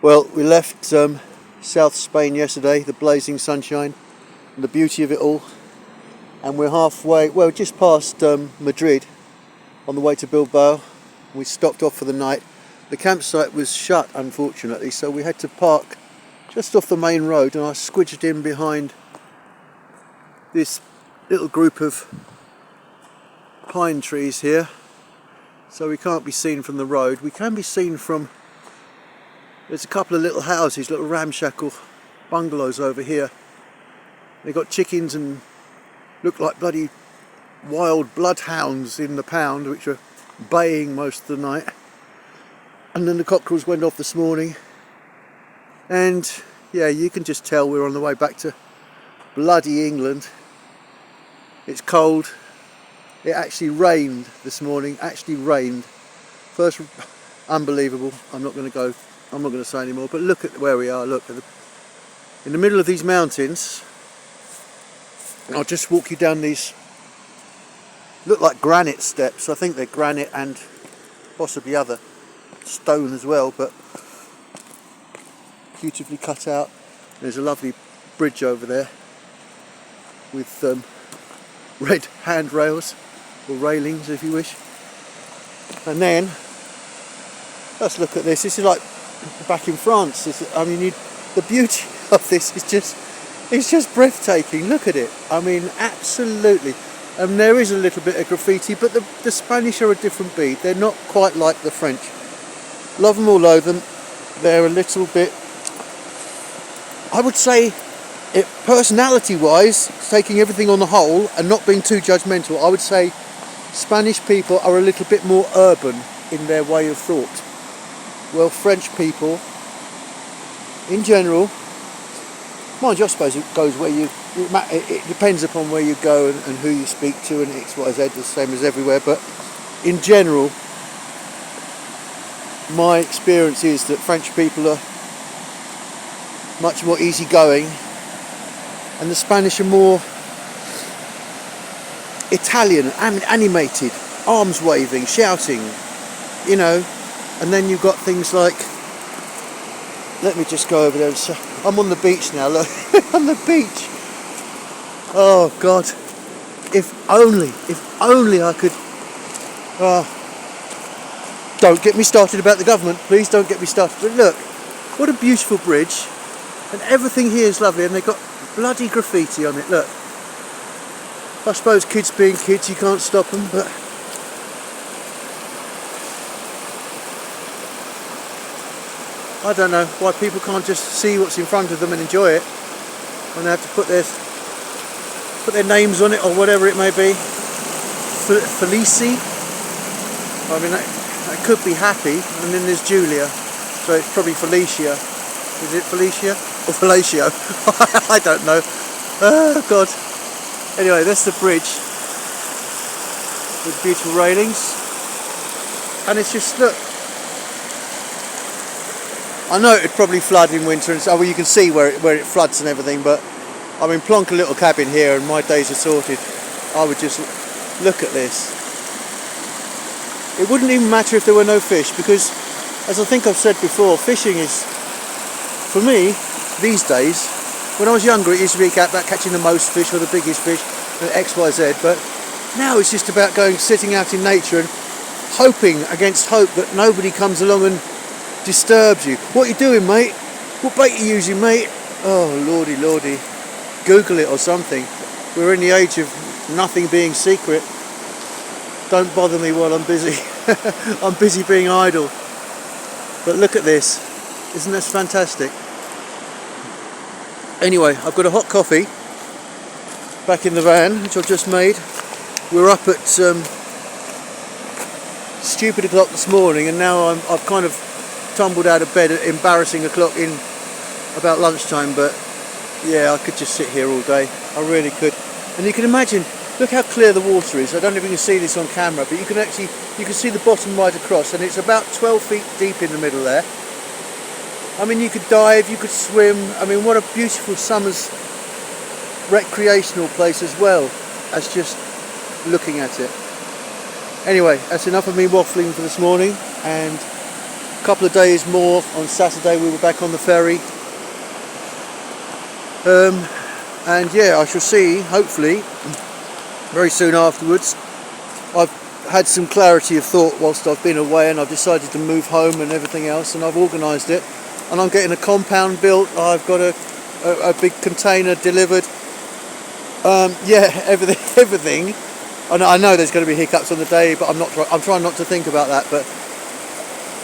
Well, we left South Spain yesterday, the blazing sunshine and the beauty of it all, and we're halfway, well, just past Madrid on the way to Bilbao. We stopped off for the night. The campsite was shut, unfortunately, so we had to park just off the main road, and I squidged in behind this little group of pine trees here, so we can't be seen from the road. We can be seen from, there's a couple of little houses, little ramshackle bungalows over here. They've got chickens and look like bloody wild bloodhounds in the pound, which are baying most of the night. And then the cockerels went off this morning. And yeah, you can just tell we're on the way back to bloody England. It's cold. It actually rained this morning, actually rained. First, unbelievable. I'm not going to say any more, but look at where we are. Look, in the middle of these mountains. I'll just walk you down these, look like granite steps. I think they're granite and possibly other stone as well, but beautifully cut out. There's a lovely bridge over there with red handrails, or railings if you wish. And then let's look at this. This is like back in France. The beauty of this is just breathtaking. Look at it. I mean, absolutely. There is a little bit of graffiti, but the Spanish are a different breed. They're not quite like the French. Love them or loathe them, they're a little bit, I would say, personality-wise, taking everything on the whole and not being too judgmental, I would say Spanish people are a little bit more urban in their way of thought. Well, French people, in general, mind you, I suppose it goes where it depends upon where you go and who you speak to, and X, Y, Z, the same as everywhere, but in general, my experience is that French people are much more easygoing, and the Spanish are more Italian, animated, arms waving, shouting, you know. And then you've got things like, let me just go over there and say, I'm on the beach now, look, on the beach. Oh God, if only I could, don't get me started about the government, please don't get me started. But look, what a beautiful bridge, and everything here is lovely, and they've got bloody graffiti on it, look. I suppose kids being kids, you can't stop them, but I don't know why people can't just see what's in front of them and enjoy it, and they have to put their names on it or whatever it may be. Felici, I mean that could be happy, and then there's Julia, so it's probably Felicia. Is it Felicia or Fellatio? I don't know. Oh God. Anyway, that's the bridge with beautiful railings, and it's just, look, I know it'd probably flood in winter, and so you can see where it floods and everything, but I mean, plonk a little cabin here and my days are sorted. I would just look at this. It wouldn't even matter if there were no fish, because, as I think I've said before, fishing is, for me, these days, when I was younger it used to be about catching the most fish or the biggest fish, X, Y, Z, but now it's just about sitting out in nature and hoping against hope that nobody comes along and disturbs you. What you doing, mate? What bait you using, mate? Oh, lordy, lordy. Google it or something. We're in the age of nothing being secret. Don't bother me while I'm busy. I'm busy being idle. But look at this. Isn't this fantastic? Anyway, I've got a hot coffee back in the van, which I've just made. We're up at stupid o'clock this morning, and now I've kind of tumbled out of bed at embarrassing o'clock in about lunchtime, but yeah, I could just sit here all day. I really could. And you can imagine, look how clear the water is. I don't know if you can see this on camera, but you can see the bottom right across, and it's about 12 feet deep in the middle there. I mean, you could dive, you could swim. I mean, what a beautiful summer's recreational place as well as just looking at it. Anyway, that's enough of me waffling for this morning, and a couple of days more. On Saturday we were back on the ferry. And yeah, I shall see, hopefully, very soon afterwards. I've had some clarity of thought whilst I've been away, and I've decided to move home and everything else, and I've organised it. And I'm getting a compound built. I've got a big container delivered. Yeah, everything. And I know there's going to be hiccups on the day, but I'm trying not to think about that. But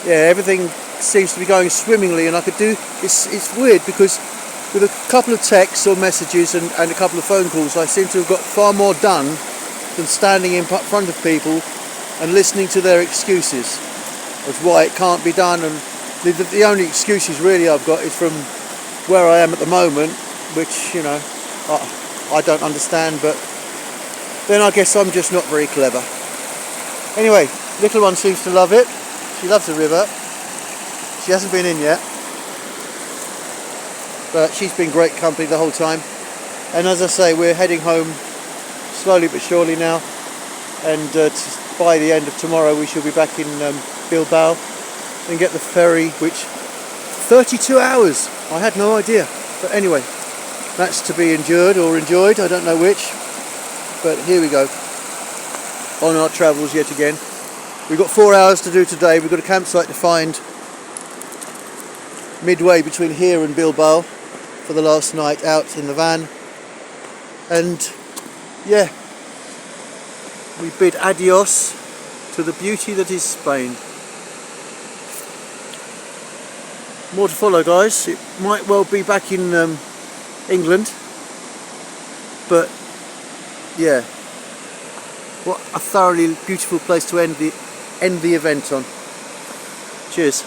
yeah, everything seems to be going swimmingly, and I could do. It's weird because with a couple of texts or messages and a couple of phone calls, I seem to have got far more done than standing in front of people and listening to their excuses as why it can't be done. And the only excuses really I've got is from where I am at the moment, which, you know, I don't understand, but then I guess I'm just not very clever. Anyway, little one seems to love it. She loves the river. She hasn't been in yet, but she's been great company the whole time. And as I say, we're heading home slowly but surely now, and by the end of tomorrow we shall be back in Bilbao and get the ferry, which 32 hours, I had no idea. But anyway, that's to be endured or enjoyed, I don't know which. But here we go, on our travels yet again. We've got 4 hours to do today. We've got a campsite to find midway between here and Bilbao for the last night out in the van. And yeah, we bid adios to the beauty that is Spain. More to follow, guys. It might well be back in England, but yeah, what a thoroughly beautiful place to end the event on. Cheers.